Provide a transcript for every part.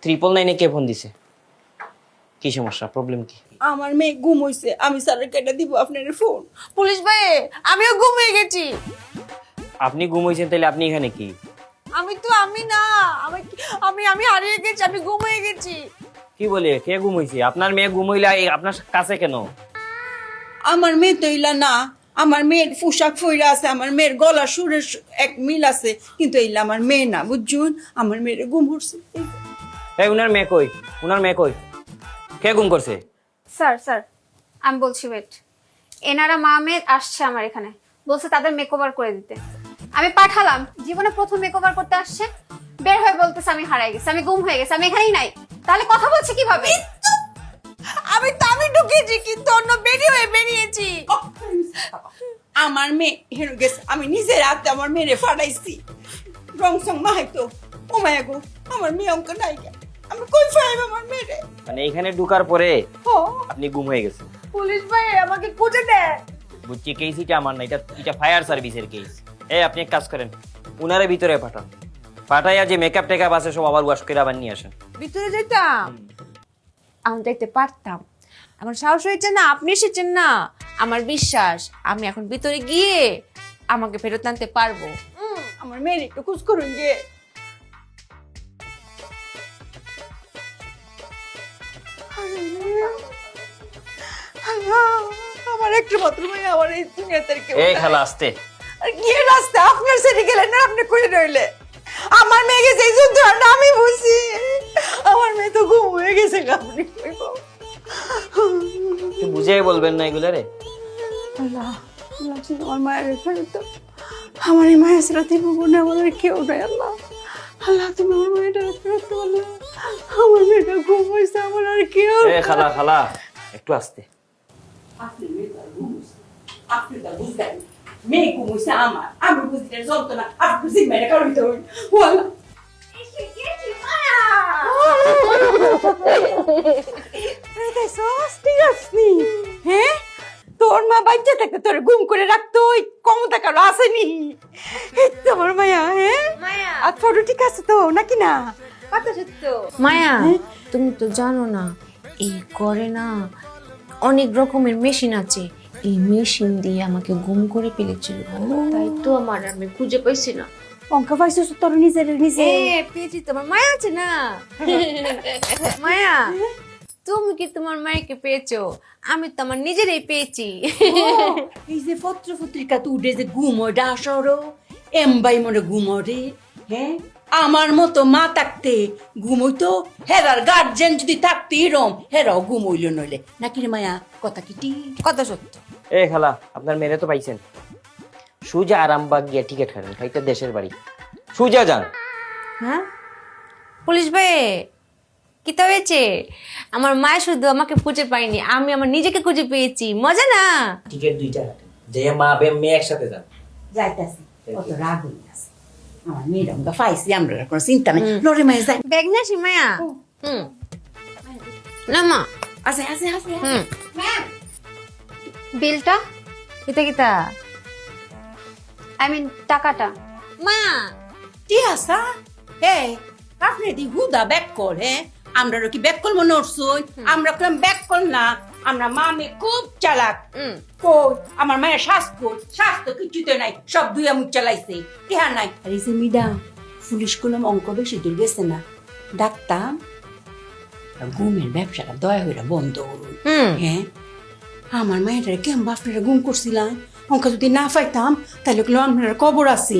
999 কে phone দিছে? কি সমস্যা, প্রবলেম কি? আমার মেয়ে গুম হইছে, আমি স্যারের কেটে দিব আপনার ফোন। পুলিশ ভাই আমিও গুম হয়ে গেছি। আপনি গুম হয়েছেন, তাহলে আপনি এখানে কি? আমি না, আমি হারিয়ে গেছি, আমি গুম হয়ে গেছি। কি বলে, কে গুম হয়েছে? আপনার মেয়ে গুম হইলে আপনার কাছে কেন? আমার মেয়ে তো ইলা না, আমার মেয়ের পোশাক ফইরা আছে, আমার মেয়ের গলা সুরের এক মিল আছে, কিন্তু এইলা আমার মেয়ে না, বুঝছুন? আমার মেয়েরে গুম হচ্ছে। এই উনার মেয়ে কই? উনার মেয়ে কই? কে গুম করছে? স্যার আমি বলছি, ওয়েট। এনারা মা মেয়ে আসছে আমার এখানে, বলছে তাদের মেকওভার করে দিতে। আমি পাঠালাম, জীবনে প্রথম মেকওভার করতে আসছে, বের হয়ে বলতেছে আমি হারাই গেছি, আমি গুম হয়ে গেছি, আমি এখানেই নাই। তাহলে কথা বলছি কিভাবে? আমি ঢুকেছি, কিন্তু অন্য বেরিয়েছি। আমার মেয়ে হেরো গেছে, আমি নিজের হাতে আমার মেয়েরে ফাটাইছি। রং সং মাহাইতো, ও মায়া গো, আমার মেয়ে অঙ্ক নাই গা। আমি কই ফাইব আমার মেয়েরে? মানে এখানে ঢুকার পরে ও আপনি গুম হয়ে গেছেন। পুলিশ ভাই আমাকে খুঁজে দেয়। বুঝছি, কেস এটা আমার না, এটা ফায়ার সার্ভিসের কেস। আপনি এক কাজ করেন, উনারে ভিতরে পাঠান। পাঠাইয়া যে মেকআপ টেকআপ আছে সব আবার ওয়াশ করে আবার নিয়ে আসেন। ভিতরে যেতাম, আমি যাইতে পারতাম। এখন সাহস হয়েছে না, আপনি এসেছেন না, আমার বিশ্বাস আমি এখন ভিতরে গিয়ে আমাকে ফেরত আনতে পারবো। আমার মেয়ের একটু খোঁজ করুন যে। আমার একটু মাত্র মেয়ে, আমার এই দুনিয়াতে কেউ এই নাই। খালা আসতে। আর গিয়ে রাস্তা আপনার সেটি গেলেন না, আপনি কই রইলে? আমার মেয়ে গেছে এই যুদ্ধ, আর না আমি বুঝি। আমার মেয়ে তো ঘুম হয়ে গেছে, আপনি কই পাও? একটু বুঝিয়ে বলবেন না এগুলো রে? আল্লাহ, আল্লাহ তুমি আমার মায়ের ফেরত দাও। আমার এই মায়ের সাথে দিব না, আমাদের কেউ নাই। আল্লাহ, আল্লাহ তুমি আমার মেয়েটা ফেরত দাও। আল্লাহ, আমার মেয়েটা ঘুম হয়েছে, আমার আর কেউ এ খালা খালা একটু আসতে। আপনি মেয়েটা ঘুম হয়েছে, আপনি তা বুঝতেন। মেয়ে ঘুম হয়েছে আমার, আমি বুঝতে যন্ত্রণা, আপনি বুঝি মেয়েটা কারণ তো ও আল্লাহ। হ্যাঁ, তোর মা বাচ্চা থেকে তোর গুম করে রাখতো, ওই ক্ষমতা কারো আসেনি। এই তো আমার মায়া। হ্যাঁ মায়া, আর ফটো ঠিক আছে তো নাকি না? কথা সত্য। মায়া, তুমি তো জানো না, এই করে না অনেক রকমের মেশিন আছে, এই মেশিন দিয়ে আমাকে গুম করে ফেলেছিল। তাই তো আমি খুঁজে পাইছি না। অঙ্কা পাইছিস তোর নিজের নিজে? পেয়েছি, তোমার মায়া আছে না? মায়া, তুমি কি তোমার মায়াকে পেয়েছো? আমি তো আমার নিজেরই পেয়েছি। এই যে পত্র পত্রিকা তো উঠে যে গুম হয় ডাসর এমবাই মনে গুম রে। হ্যাঁ, আমার মতো মা থাকতে ঘুম হইতো, হেরার গার্জেন যদি থাকতে এরম হেরাও ঘুম হইল নইলে নাকি রে মায়া? কথা কি ঠিক? কথা সত্য। এ খালা, আপনার মেয়ে তো পাইছেন। সুজা আরামবাগ গিয়ে টিকিট কাটেন, খাইতে দেশের বাড়ি। সুজা যান। হ্যাঁ, পুলিশ ভাই কি তো হয়েছে? আমার মা শুধু আমাকে খুঁজে পাইনি, আমি আমার নিজেকে খুঁজে পেয়েছি। মজা না? টিকিট 2টা কাটেন, যে মা মেয়ে একসাথে যান। যাইতাছি, কত রাগ হইতাছে। আমার মেয়েরা আমরা পাইছি, আমরা কোনো চিন্তা নাই। লড়ে মায়া যাই। ব্যাগ না সি মায়া? হুম, না মা। আছে আছে আছে। হুম, বিলটা, কিতা কিতা আই মিন টাকাটা। মা। কি আসা? এই আপনি দি হুদা ব্যাক কল? হ্যাঁ, আমরা কি ব্যাক কল মনে করছুন? আমরা কলম ব্যাক কল না, আমরা মামে খুব চালাক। কই আমার মায়ের স্বাস্থ্য কিছুতে নাই, সব দুইয়া মুখ চালাইছে, কেহা নাই। আর এই যে মিডাম পুলিশ কলম অঙ্ক বেশি দূর গেছে না, ডাকতাম ঘুমের ব্যবসাটা দয়া হইরা বন্ধ করুন। হ্যাঁ, আমার মায়ের কেমন আপনারা গুম করছিলাম, অঙ্ক যদি না পাইতাম তাহলে গুলো আপনারা কবর আছি।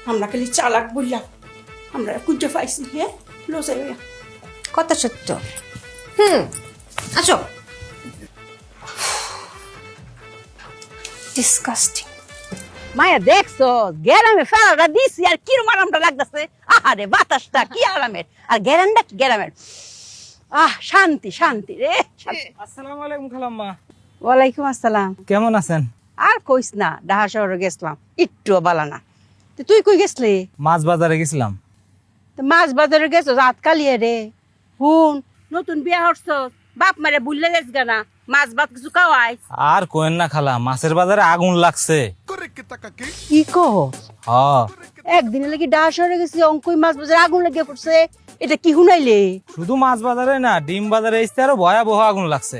আমরা খালি চালাক বললাম, আমরা খুঁজে পাইছি। হ্যাঁ, লসে কথা সত্য। আসো। ডিসকাস্টিং। মায়া দেখছো গ্যারামে ফেলাটা দিছি, আর কিরম আরামটা লাগতেছে। আহারে বাতাসটা কি আরামের, আর গ্যারামটা কি গ্যারামের। শান্তি শান্তি রে। আসসালামু আলাইকুম খালাম্মা। ওয়ালাইকুম আসসালাম। কেমন আছেন? আর কইস না, ঢাকা শহরে গেছিলাম, একটু বালানা। তুই কই গেছলি? মাছ বাজারে গেছিলাম। মাছ বাজারে গেছো রাত কালিয়ে রে। হুন, নতুন বিয়া হচ্ছ, বাপ মারে বুঝলে গেছ গানা, মাছ ভাত কিছু খাওয়াই। আর কোয়েন না খালা, মাছের বাজারে আগুন লাগছে। কি কহ? হ্যাঁ, একদিনে লাগি ঢাকা শহরে গেছি, অঙ্কই মাছ বাজারে আগুন লেগে পড়ছে। এটা কি শুনাইলে? শুধু মাছ বাজারে না, ডিম বাজারে এসছে আরো ভয়াবহ আগুন লাগছে।